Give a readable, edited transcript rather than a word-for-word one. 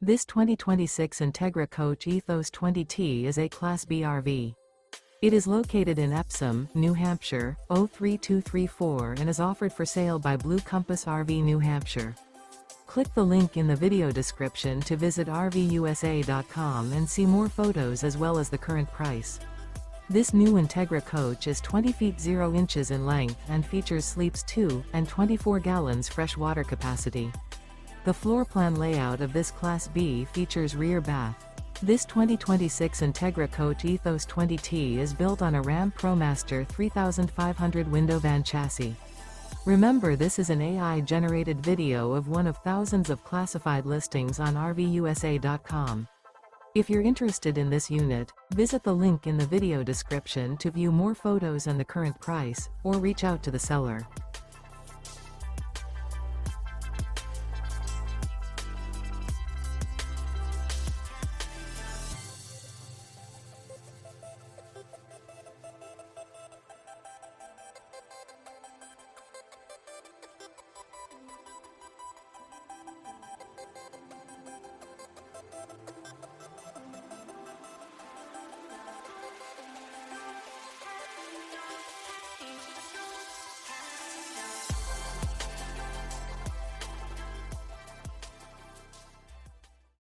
This 2026 Entegra Coach Ethos 20T is a Class B RV. It is located in Epsom, New Hampshire, 03234 and is offered for sale by Blue Compass RV New Hampshire. Click the link in the video description to visit RVUSA.com and see more photos as well as the current price. This new Entegra Coach is 20 feet 0 inches in length and features sleeps 2 and 24 gallons fresh water capacity. The floor plan layout of this Class B features rear bath. This 2026 Entegra Coach Ethos 20T is built on a RAM ProMaster 3500 window van chassis. Remember, this is an AI-generated video of one of thousands of classified listings on RVUSA.com. If you're interested in this unit, visit the link in the video description to view more photos and the current price, or reach out to the seller.